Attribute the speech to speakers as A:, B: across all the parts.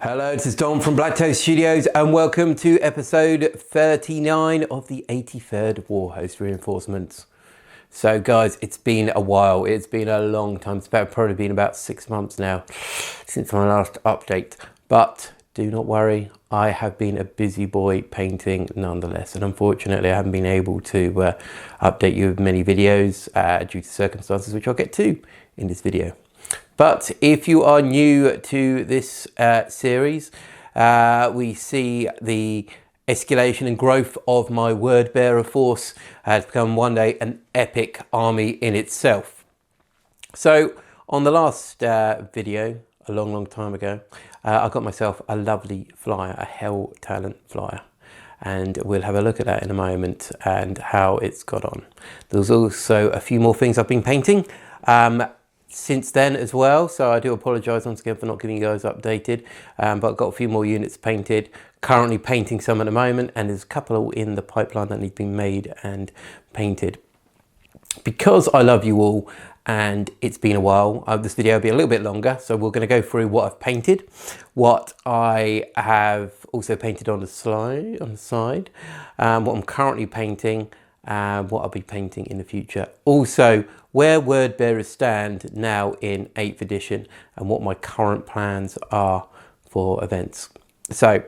A: Hello, this is Dom from BlackToad Studios and welcome to episode 39 of the 83rd Warhost Reinforcements. So guys, it's been a while, it's been a long time, it's probably been about 6 months now since my last update. But do not worry, I have been a busy boy painting nonetheless, and unfortunately I haven't been able to update you with many videos due to circumstances which I'll get to in this video. But if you are new to this series, we see the escalation and growth of my word bearer force has become one day an epic army in itself. So on the last video, a long time ago, I got myself a lovely flyer, a Hell Talon flyer. And we'll have a look at that in a moment and how it's got on. There's also a few more things I've been painting since then as well, so I do apologise once again for not giving you guys updated, but I've got a few more units painted, currently painting some at the moment, and there's a couple in the pipeline that need to be made and painted. Because I love you all and it's been a while, this video will be a little bit longer, so we're going to go through what I've painted, what I have also painted on the side, what I'm currently painting, what I'll be painting in the future. Also, where word bearers stand now in 8th edition and what my current plans are for events. So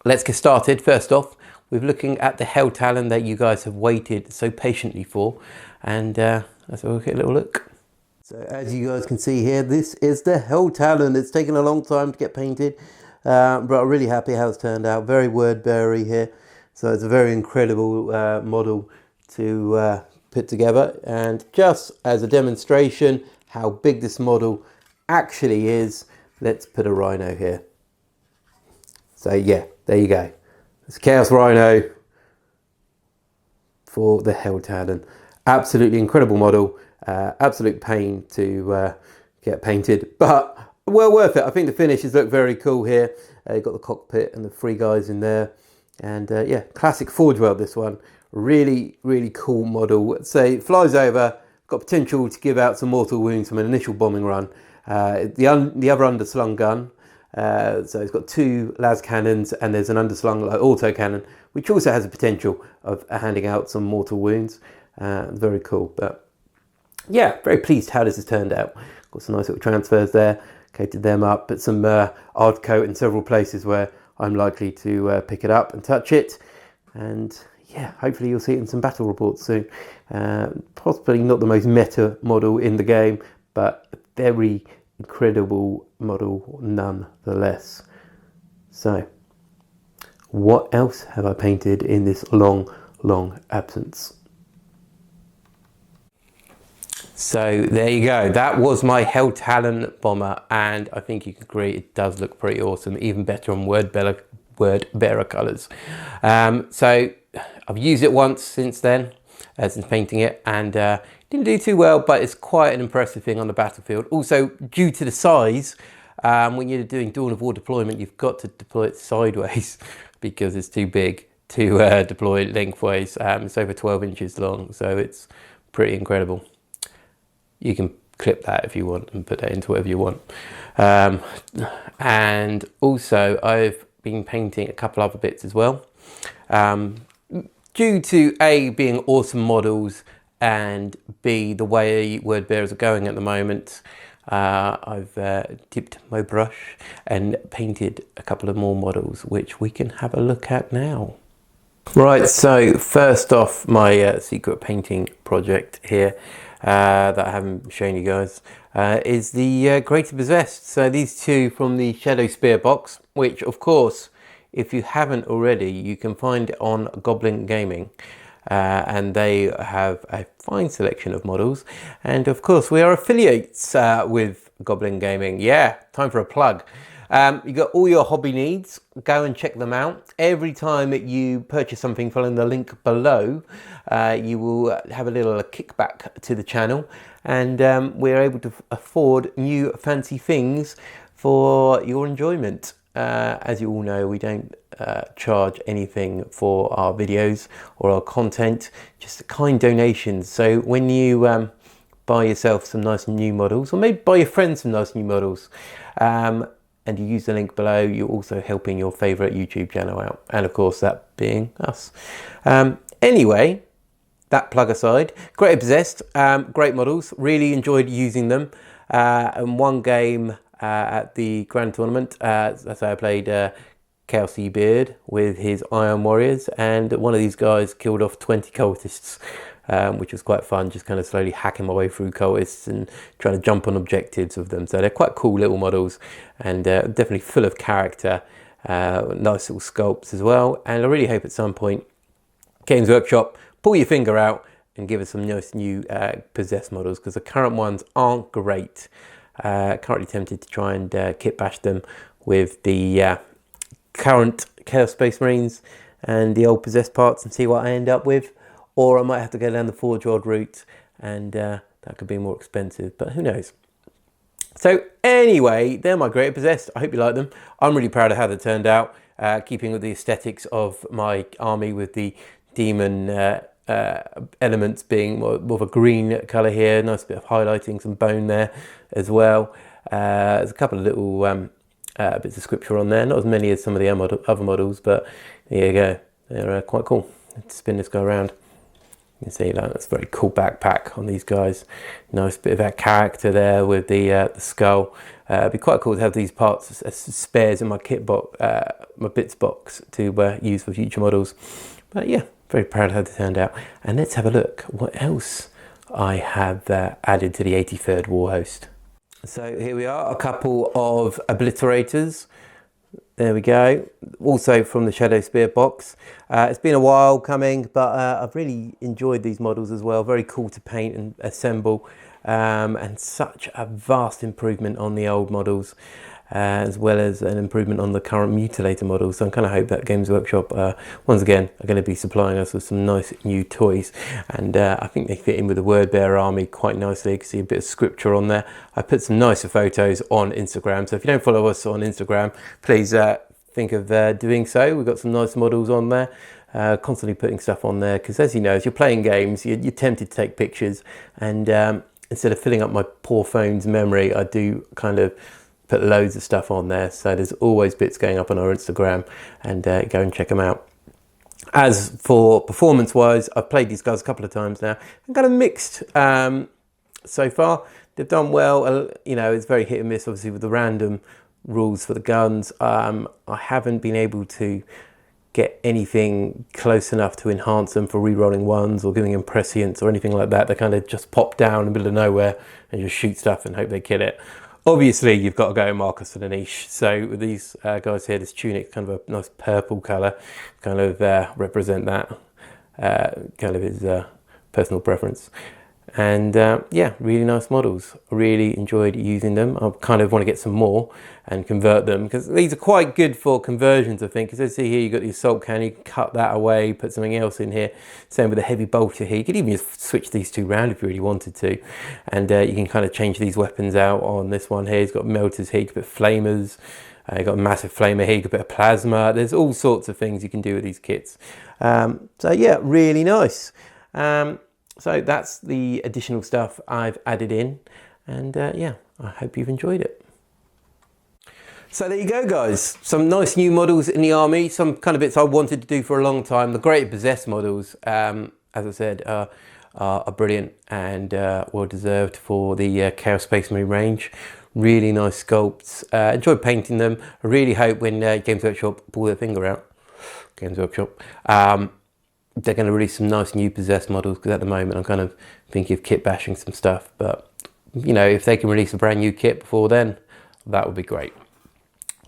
A: let's get started. First off, we're looking at the Hell Talon that you guys have waited so patiently for, and let's have a little look. So as you guys can see here, this is the Hell Talon. It's taken a long time to get painted, but I'm really happy how it's turned out. Very word bearer here. So it's a very incredible model to put together, and just as a demonstration how big this model actually is, let's put a rhino here. So yeah, there you go. It's Chaos Rhino for the Hell Talon. Absolutely incredible model, absolute pain to get painted, but well worth it. I think the finishes look very cool here. You've got the cockpit and the 3 guys in there. And yeah, classic Forge World, this one. Really cool model. So it flies over, got potential to give out some mortal wounds from an initial bombing run. The other underslung gun, so it's got 2 las cannons, and there's an underslung auto cannon, which also has a potential of handing out some mortal wounds. Very cool. But yeah, very pleased how this has turned out. Got some nice little transfers there, coated them up, put some hard coat in several places where I'm likely to pick it up and touch it, and yeah, hopefully you'll see it in some battle reports soon. Possibly not the most meta model in the game, but a very incredible model nonetheless. So what else have I painted in this long absence? So there you go, that was my Hell Talon bomber, and I think you can agree it does look pretty awesome, even better on word bearer colours. So I've used it once since then, since painting it, and didn't do too well, but it's quite an impressive thing on the battlefield. Also, due to the size, when you're doing Dawn of War deployment, you've got to deploy it sideways because it's too big to deploy lengthways. It's over 12 inches long, so it's pretty incredible. You can clip that if you want and put that into whatever you want. And also I've been painting a couple other bits as well. Due to A, being awesome models, and B, the way word bearers are going at the moment, I've dipped my brush and painted a couple of more models, which we can have a look at now. Right, so first off, my secret painting project here that I haven't shown you guys is the Greater Possessed. So these 2 from the Shadow Spear box, which of course, if you haven't already, you can find on Goblin Gaming, and they have a fine selection of models, and of course we are affiliates with Goblin Gaming. Yeah, time for a plug. You got all your hobby needs, go and check them out. Every time that you purchase something following the link below, you will have a little kickback to the channel, and we're able to afford new fancy things for your enjoyment. As you all know, we don't charge anything for our videos or our content, just kind donations. So when you buy yourself some nice new models, or maybe buy your friends some nice new models, and you use the link below, you're also helping your favorite YouTube channel out, and of course that being us. Anyway, that plug aside, great possessed, great models, really enjoyed using them. And one game at the Grand Tournament, that's how I played Kelsey Beard with his Iron Warriors, and one of these guys killed off 20 cultists, which was quite fun, just kind of slowly hacking my way through cultists and trying to jump on objectives with them. So they're quite cool little models, and definitely full of character, nice little sculpts as well. And I really hope at some point Games Workshop pull your finger out and give us some nice new possessed models, because the current ones aren't great. Currently tempted to try and kit bash them with the current Chaos Space Marines and the old possessed parts and see what I end up with, or I might have to go down the Forge World route, and that could be more expensive, but who knows. So anyway, they're my great possessed. I hope you like them. I'm really proud of how they turned out, keeping with the aesthetics of my army, with the demon elements being more of a green colour here, nice bit of highlighting, some bone there as well. There's a couple of little bits of scripture on there, not as many as some of the other models, but there you go, they're quite cool. Let's spin this guy around. You can see that, that's a very cool backpack on these guys. Nice bit of that character there with the skull. It'd be quite cool to have these parts as spares in my kit box, my bits box, to use for future models. But yeah, very proud of how they turned out. And let's have a look what else I have added to the 83rd Warhost. So here we are, a couple of Obliterators. There we go, also from the Shadow Spear box. It's been a while coming, but I've really enjoyed these models as well. Very cool to paint and assemble, and such a vast improvement on the old models, as well as an improvement on the current Mutilator models. So I kind of hope that Games Workshop, once again, are going to be supplying us with some nice new toys. And I think they fit in with the Wordbearer army quite nicely. You can see a bit of scripture on there. I put some nicer photos on Instagram, so if you don't follow us on Instagram, please think of doing so. We've got some nice models on there. Constantly putting stuff on there, because as you know, as you're playing games, you're tempted to take pictures, and instead of filling up my poor phone's memory, I do kind of put loads of stuff on there. So there's always bits going up on our Instagram, and go and check them out. As for performance wise, I've played these guys a couple of times now and kind of mixed so far. They've done well, you know, it's very hit and miss obviously with the random rules for the guns. I haven't been able to get anything close enough to enhance them for re-rolling ones or giving them prescience or anything like that. They kind of just pop down in the middle of nowhere and just shoot stuff and hope they kill it. Obviously, you've got to go Marcus for the niche. So with these guys here, this tunic, kind of a nice purple colour, kind of represent that, kind of his personal preference. And yeah, really nice models. I really enjoyed using them. I kind of want to get some more and convert them, because these are quite good for conversions, I think. Because as you see here, you've got the assault cannon, you can cut that away, put something else in here. Same with the heavy bolter here. You could even just switch these two around if you really wanted to. And you can kind of change these weapons out on this one here. It's got melters here, you can put flamers. You've got a massive flamer here, you can put a plasma. There's all sorts of things you can do with these kits. So yeah, really nice. So that's the additional stuff I've added in, and yeah, I hope you've enjoyed it. So there you go, guys. Some nice new models in the army, some kind of bits I wanted to do for a long time. The great possessed models, as I said, are brilliant and well deserved for the Chaos Space Marine range. Really nice sculpts. Enjoyed painting them. I really hope when Games Workshop pull their finger out, Games Workshop, they're going to release some nice new possessed models, because at the moment I'm kind of thinking of kit bashing some stuff. But you know, if they can release a brand new kit before then, that would be great.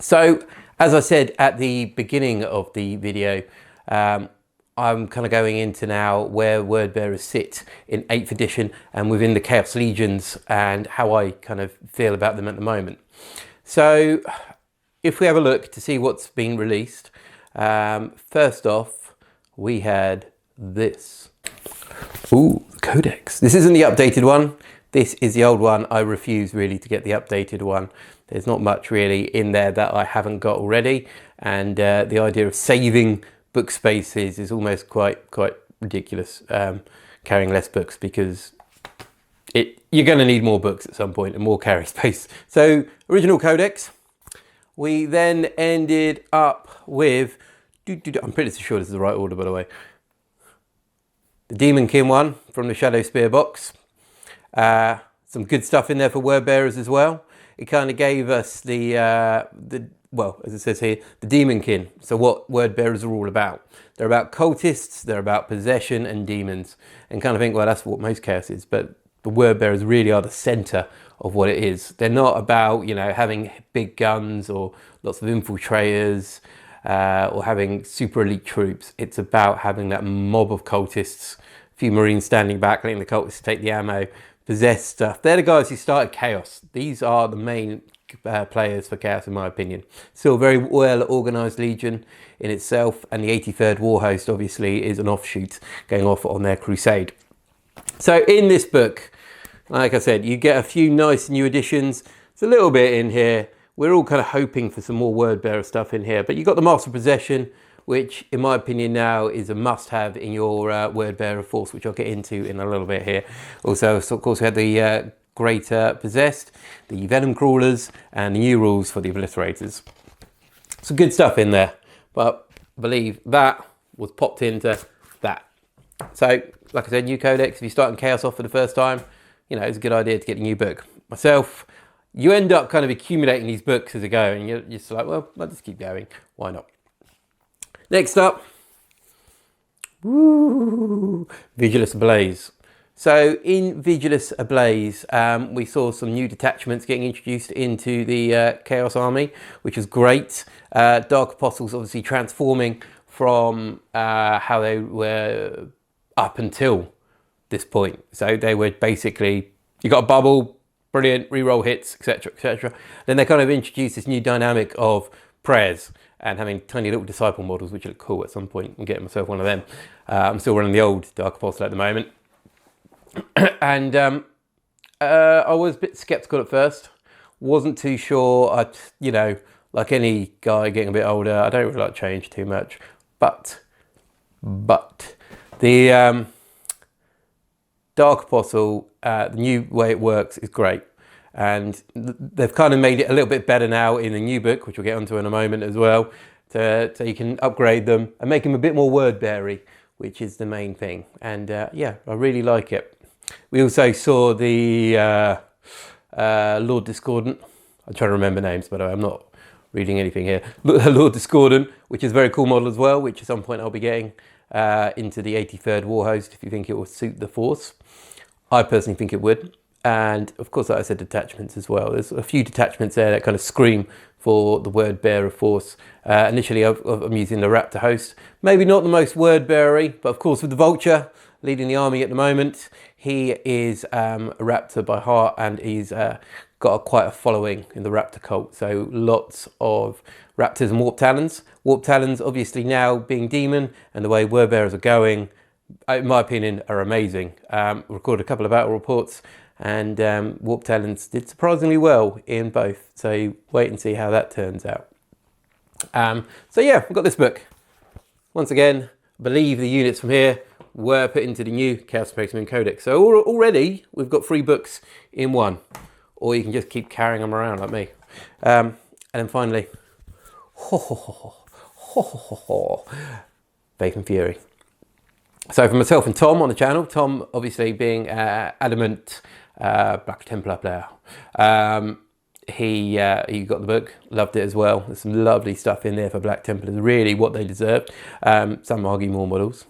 A: So as I said at the beginning of the video, I'm kind of going into now where Wordbearers sit in 8th edition and within the Chaos Legions, and how I kind of feel about them at the moment. So if we have a look to see what's been released, first off, we had this. Ooh, the Codex. This isn't the updated one. This is the old one. I refuse really to get the updated one. There's not much really in there that I haven't got already. And the idea of saving book spaces is almost quite ridiculous, carrying less books, because you're going to need more books at some point and more carry space. So original Codex, we then ended up with, I'm pretty sure this is the right order, by the way. The Demonkin one from the Shadow Spear box. Some good stuff in there for word bearers as well. It kind of gave us well, as it says here, the Demonkin. So what word bearers are all about. They're about cultists, they're about possession and demons. And kind of think, well, that's what most chaos is, but the word bearers really are the center of what it is. They're not about, you know, having big guns or lots of infiltrators or having super elite troops. It's about having that mob of cultists, a few marines standing back, letting the cultists take the ammo, possess stuff. They're the guys who started chaos. These are the main players for chaos, in my opinion. Still a very well organized legion in itself, and the 83rd Warhost obviously is an offshoot going off on their crusade. So in this book, like I said, you get a few nice new additions. It's a little bit in here. We're all kind of hoping for some more word bearer stuff in here, but you've got the Master of Possession, which in my opinion now is a must-have in your word bearer force, which I'll get into in a little bit here. Also, so of course, we had the Greater Possessed, the Venom Crawlers, and the new rules for the Obliterators. Some good stuff in there, but I believe that was popped into that. So, like I said, new Codex. If you're starting Chaos off for the first time, you know, it's a good idea to get a new book. Myself, you end up kind of accumulating these books as they go, and you're just like, well, let's just keep going. Why not? Next up, Vigilus Ablaze. So in Vigilus Ablaze, we saw some new detachments getting introduced into the Chaos Army, which was great. Dark Apostles obviously transforming from how they were up until this point. So they were basically, you got a bubble, brilliant, reroll hits, etc., etc. Then they kind of introduced this new dynamic of prayers and having tiny little disciple models, which look cool at some point. I'm getting myself one of them. I'm still running the old Dark Apostle at the moment. And I was a bit skeptical at first. Wasn't too sure. You know, like any guy getting a bit older, I don't really like change too much. But the Dark Apostle, the new way it works is great. And they've kind of made it a little bit better now in the new book, which we'll get onto in a moment as well. So you can upgrade them and make them a bit more word-bearing, which is the main thing. And yeah, I really like it. We also saw the Lord Discordant. I'm trying to remember names, by the way, I'm not reading anything here. Lord Discordant, which is a very cool model as well, which at some point I'll be getting into the 83rd Warhost if you think it will suit the force. I personally think it would. And of course, like I said, detachments as well. There's a few detachments there that kind of scream for the word bearer force. Initially, I'm using the Raptor host. Maybe not the most word bearer, but of course with the Vulture leading the army at the moment, he is a Raptor by heart, and he's got quite a following in the Raptor cult. So lots of Raptors and Warp Talons. Warp Talons obviously now being demon, and the way word bearers are going, in my opinion, are amazing. Recorded a couple of battle reports, and Warp Talons did surprisingly well in both. So wait and see how that turns out. So yeah, we've got this book. Once again, I believe the units from here were put into the new Chaos Spaceman Codex. So already we've got 3 books in one, or you can just keep carrying them around like me. And then finally, Faith and Fury. So for myself and Tom on the channel, Tom obviously being adamant Black Templar player, he got the book, loved it as well. There's some lovely stuff in there for Black Templars, really what they deserved. Some argue more models,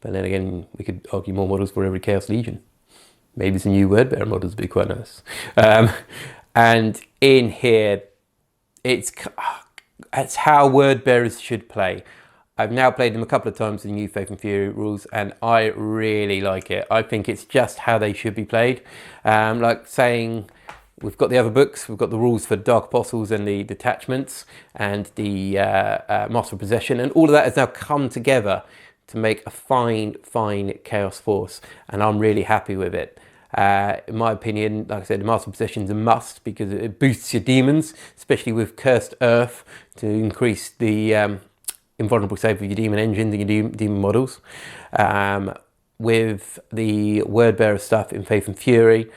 A: but then again, we could argue more models for every Chaos Legion. Maybe some new word bearer models would be quite nice. And in here, it's how word bearers should play. I've now played them a couple of times in the new Faith and Fury rules, and I really like it. I think it's just how they should be played. Like saying, we've got the other books, we've got the rules for Dark Apostles and the detachments and the Master of Possession, and all of that has now come together to make a fine Chaos force, and I'm really happy with it. In my opinion, like I said, the Master of Possession is a must because it boosts your demons, especially with Cursed Earth, to increase the invulnerable save of your demon engines and your demon models. With the word bearer stuff in Faith and Fury,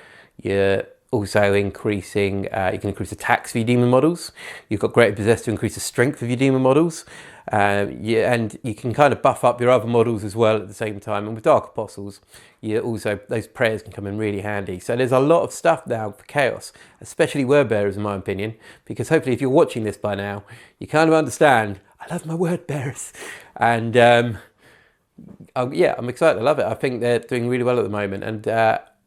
A: your also increasing, you can increase attacks for your demon models. You've got Greater Possess to increase the strength of your demon models. Yeah, and you can kind of buff up your other models as well at the same time. And with Dark Apostles, you also, those prayers can come in really handy. So there's a lot of stuff now for Chaos, especially Word Bearers in my opinion, because hopefully if you're watching this by now, you kind of understand, I love my Word Bearers. And yeah, I'm excited, I love it. I think they're doing really well at the moment. And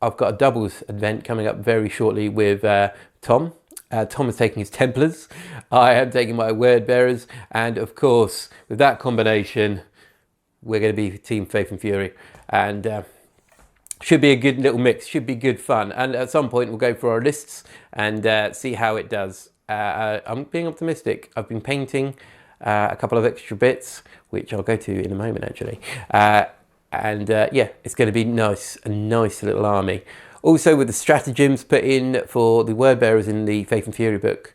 A: I've got a doubles event coming up very shortly with Tom. Tom is taking his Templars, I am taking my Word Bearers, and of course, with that combination, we're going to be Team Faith and Fury, and should be a good little mix, should be good fun, and at some point we'll go through our lists and see how it does. I'm being optimistic. I've been painting a couple of extra bits, which I'll go to in a moment actually, and yeah, it's going to be nice, a nice little army. Also with the stratagems put in for the Word Bearers in the Faith and Fury book,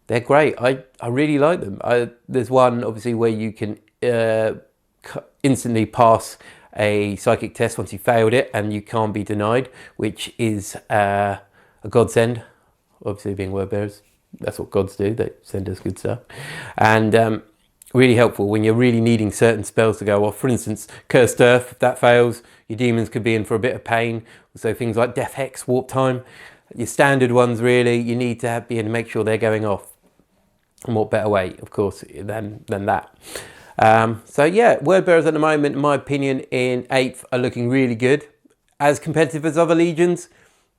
A: they're great. I really like them. There's one obviously where you can instantly pass a psychic test once you failed it and you can't be denied, which is a godsend. Obviously being Word Bearers, that's what gods do, they send us good stuff. And really helpful when you're really needing certain spells to go off. For instance, Cursed Earth, if that fails, your demons could be in for a bit of pain. So things like Death Hex, Warp Time, your standard ones really, you need to be able to make sure they're going off. And what better way, of course, than that. So yeah, Word Bearers at the moment, in my opinion, in 8th are looking really good. As competitive as other legions,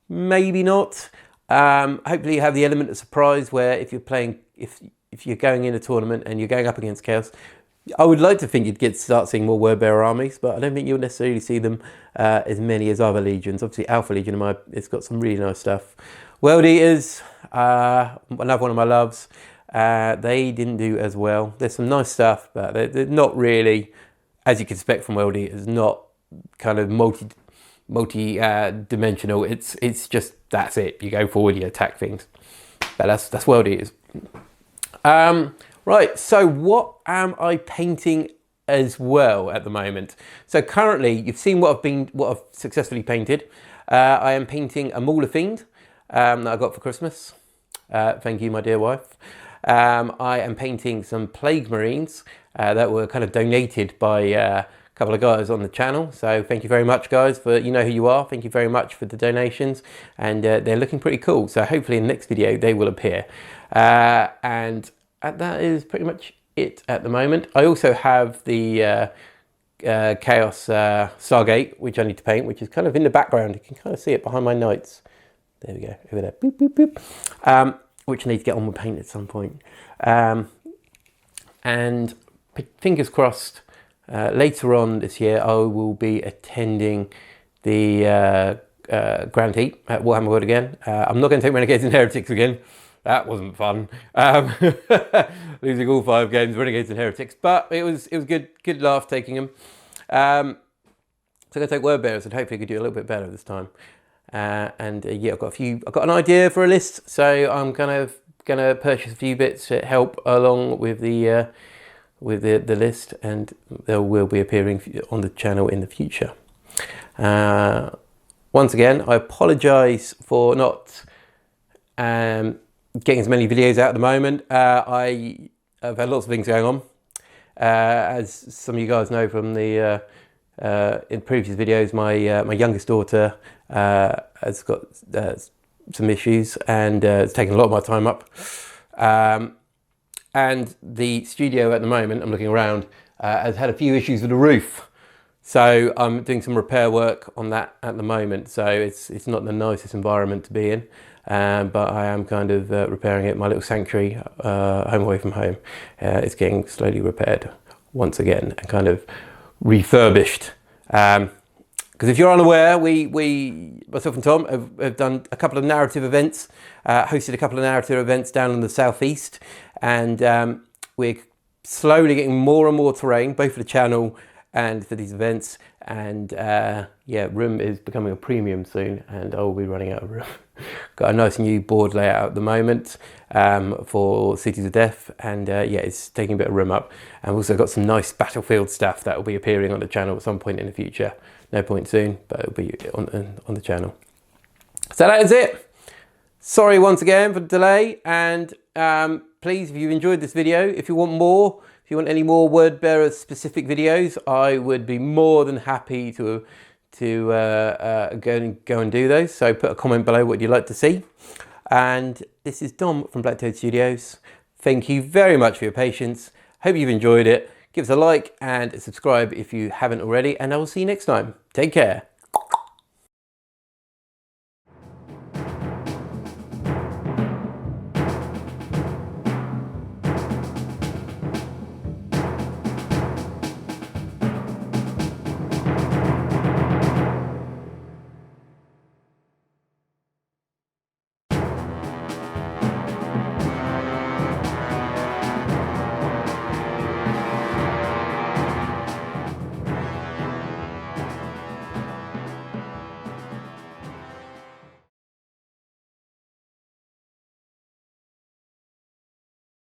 A: maybe not. Hopefully you have the element of surprise where if you're playing, if you're going in a tournament and you're going up against Chaos, I would like to think you'd start seeing more Word Bearer armies, but I don't think you'll necessarily see them as many as other legions. Obviously Alpha Legion, it's got some really nice stuff. World Eaters, another one of my loves. They didn't do as well. There's some nice stuff, but they're not really, as you can expect from World Eaters, not kind of multi-dimensional. It's just, that's it. You go forward, you attack things. But that's World Eaters. Right, so what am I painting as well at the moment? So currently, you've seen what I've successfully painted. I am painting a Mauler Fiend that I got for Christmas. Thank you, my dear wife. I am painting some Plague Marines that were kind of donated by a couple of guys on the channel. So thank you very much, guys, for, you know who you are. Thank you very much for the donations, and they're looking pretty cool. So hopefully in the next video they will appear. And that is pretty much it at the moment. I also have the Chaos Stargate, which I need to paint, which is kind of in the background. You can kind of see it behind my notes. There we go, over there. Boop, boop, boop. Which I need to get on with paint at some point. And fingers crossed, later on this year, I will be attending the Grand Heat at Warhammer World again. I'm not going to take Renegades and Heretics again. That wasn't fun. Losing all 5 games, Renegades and Heretics, but it was good laugh taking them. So I'm going to take Word Bearers and hopefully I could do a little bit better this time. Yeah, I've got an idea for a list, so I'm gonna purchase a few bits to help along with the list, and they will be appearing on the channel in the future. Once again, I apologise for not getting as many videos out at the moment. I've had lots of things going on, as some of you guys know from the in previous videos. My youngest daughter has got some issues, and it's taken a lot of my time up. And the studio at the moment, I'm looking around, has had a few issues with the roof. So I'm doing some repair work on that at the moment. So it's not the nicest environment to be in, but I am kind of repairing it. My little sanctuary, home away from home, it's getting slowly repaired once again and kind of refurbished. Because if you're unaware, we myself and Tom have done a couple of narrative events, hosted a couple of narrative events down in the southeast, and we're slowly getting more and more terrain, both for the channel and for these events. And yeah, room is becoming a premium soon, and I will be running out of room. Got a nice new board layout at the moment for Cities of Death, and yeah, it's taking a bit of room up. And we've also got some nice battlefield stuff that will be appearing on the channel at some point in the future. No point soon, but it'll be on the channel. So that is it. Sorry once again for the delay, and please, if you've enjoyed this video, if you want more, if you want any more word bearer specific videos, I would be more than happy to go and do those. So put a comment below what you'd like to see. And this is Dom from BlackToad Studios. Thank you very much for your patience. Hope you've enjoyed it. Give us a like and a subscribe if you haven't already, and I will see you next time. Take care.